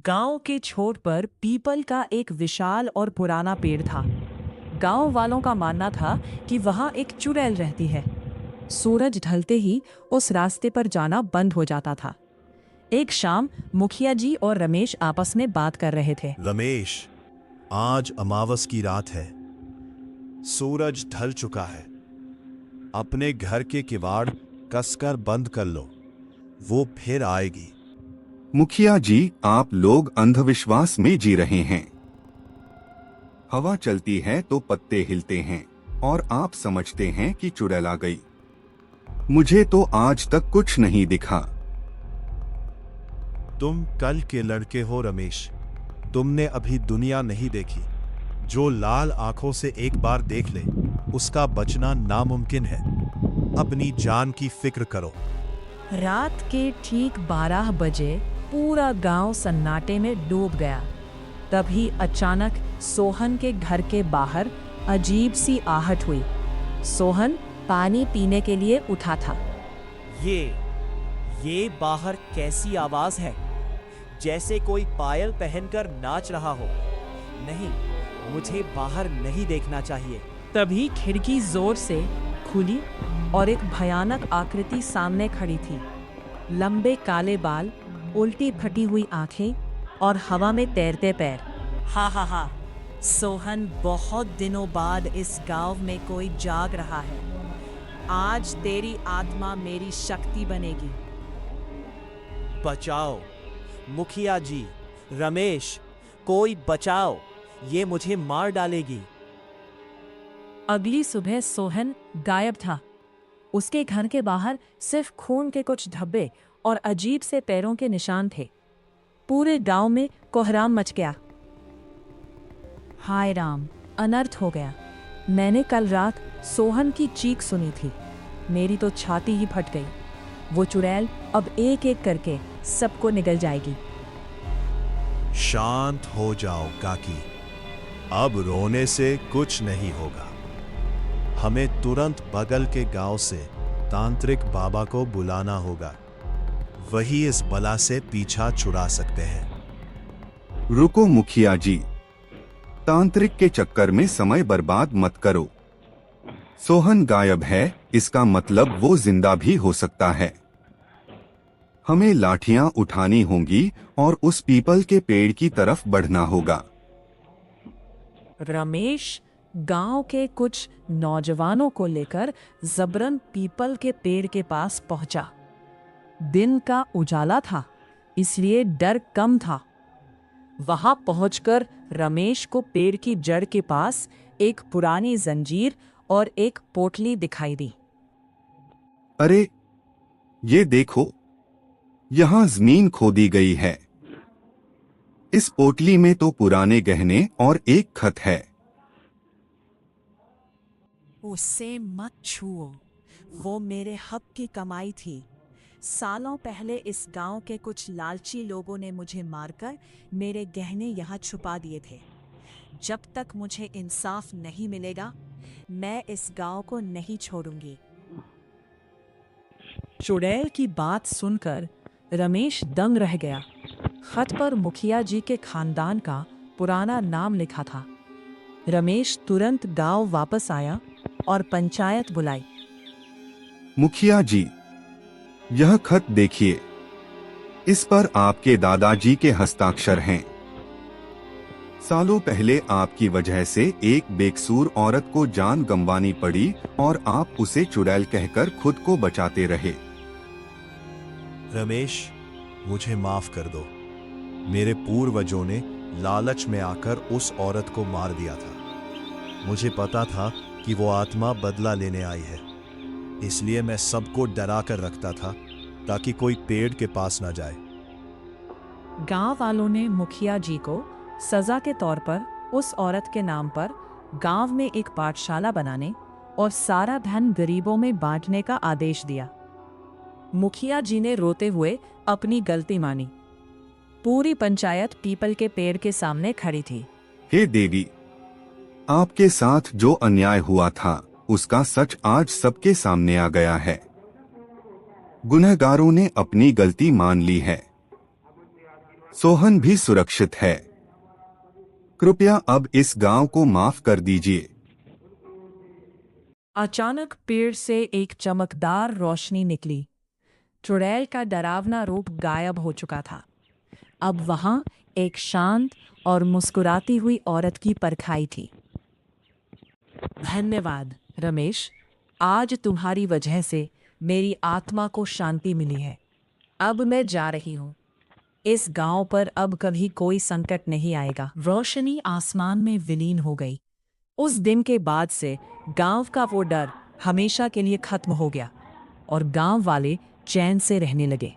गांव के छोर पर पीपल का एक विशाल और पुराना पेड़ था। गांव वालों का मानना था कि वहां एक चुड़ैल रहती है। सूरज ढलते ही उस रास्ते पर जाना बंद हो जाता था। एक शाम मुखिया जी और रमेश आपस में बात कर रहे थे। रमेश, आज अमावस की रात है। सूरज ढल चुका है। अपने घर के किवाड़ कसकर बंद कर लो, वो फिर आएगी। मुखिया जी, आप लोग अंधविश्वास में जी रहे हैं। हवा चलती है तो पत्ते हिलते हैं और आप समझते हैं कि चुड़ैल आ गई। मुझे तो आज तक कुछ नहीं दिखा। तुम कल के लड़के हो रमेश। तुमने अभी दुनिया नहीं देखी। जो लाल आंखों से एक बार देख ले, उसका बचना नामुमकिन है। अपनी जान की फिक्र करो। रात के ठीक 12 बजे पूरा गांव सन्नाटे में डूब गया। तभी अचानक सोहन के घर के बाहर अजीब सी आहट हुई। सोहन पानी पीने के लिए उठा था। ये बाहर कैसी आवाज है? जैसे कोई पायल पहनकर नाच रहा हो। नहीं, मुझे बाहर नहीं देखना चाहिए। तभी खिड़की जोर से खुली और एक भयानक आकृति सामने खड़ी थी। लंबे काले बाल, उल्टी फटी हुई आंखें और हवा में तैरते पैर। हा हा हा, सोहन, बहुत दिनों बाद इस गांव में कोई जाग रहा है। आज तेरी आत्मा मेरी शक्ति बनेगी। बचाओ मुखिया जी, रमेश, कोई बचाओ, ये मुझे मार डालेगी। अगली सुबह सोहन गायब था। उसके घर के बाहर सिर्फ खून के कुछ धब्बे और अजीब से पैरों के निशान थे। पूरे गांव में कोहराम मच गया। हाय राम, अनर्थ हो गया। मैंने कल रात सोहन की चीख सुनी थी। मेरी तो छाती ही फट गई। वो चुड़ैल अब एक एक करके सबको निगल जाएगी। शांत हो जाओ काकी। अब रोने से कुछ नहीं होगा। हमें तुरंत बगल के गांव से तांत्रिक बाबा को बुलाना होगा। वही इस बला से पीछा छुड़ा सकते हैं। रुको मुखिया जी, तांत्रिक के चक्कर में समय बर्बाद मत करो। सोहन गायब है, इसका मतलब वो जिंदा भी हो सकता है। हमें लाठियां उठानी होंगी और उस पीपल के पेड़ की तरफ बढ़ना होगा। रमेश गांव के कुछ नौजवानों को लेकर जबरन पीपल के पेड़ के पास पहुंचा। दिन का उजाला था, इसलिए डर कम था। वहां पहुंचकर रमेश को पेड़ की जड़ के पास एक पुरानी जंजीर और एक पोटली दिखाई दी। अरे, ये देखो, यहाँ जमीन खोदी गई है। इस पोटली में तो पुराने गहने और एक खत है। उसे मत छुओ, वो मेरे हक की कमाई थी। सालों पहले इस गांव के कुछ लालची लोगों ने मुझे मारकर मेरे गहने यहाँ छुपा दिए थे। जब तक मुझे इंसाफ नहीं मिलेगा, मैं इस गांव को नहीं छोड़ूंगी। चुड़ैल की बात सुनकर रमेश दंग रह गया। खत पर मुखिया जी के खानदान का पुराना नाम लिखा था। रमेश तुरंत गांव वापस आया और पंचायत बुलाई। मुखिया जी, यह खत देखिए। इस पर आपके दादाजी के हस्ताक्षर हैं। सालों पहले आपकी वजह से एक बेकसूर औरत को जान गंवानी पड़ी और आप उसे चुड़ैल कहकर खुद को बचाते रहे। रमेश, मुझे माफ कर दो। मेरे पूर्वजों ने लालच में आकर उस औरत को मार दिया था। मुझे पता था कि वो आत्मा बदला लेने आई है, इसलिए मैं सबको डरा कर रखता था ताकि कोई पेड़ के पास ना जाए। गांव वालों ने मुखिया जी को सजा के तौर पर उस औरत के नाम पर गांव में एक पाठशाला बनाने और सारा धन गरीबों में बांटने का आदेश दिया। मुखिया जी ने रोते हुए अपनी गलती मानी। पूरी पंचायत पीपल के पेड़ के सामने खड़ी थी। हे देवी, आपके साथ जो अन्याय हुआ था उसका सच आज सबके सामने आ गया है। गुनहगारों ने अपनी गलती मान ली है। सोहन भी सुरक्षित है। कृपया अब इस गांव को माफ कर दीजिए। अचानक पेड़ से एक चमकदार रोशनी निकली। चुड़ैल का डरावना रूप गायब हो चुका था। अब वहां एक शांत और मुस्कुराती हुई औरत की परछाई थी। धन्यवाद रमेश, आज तुम्हारी वजह से मेरी आत्मा को शांति मिली है। अब मैं जा रही हूँ। इस गांव पर अब कभी कोई संकट नहीं आएगा। रोशनी आसमान में विलीन हो गई। उस दिन के बाद से गांव का वो डर हमेशा के लिए खत्म हो गया और गांव वाले चैन से रहने लगे।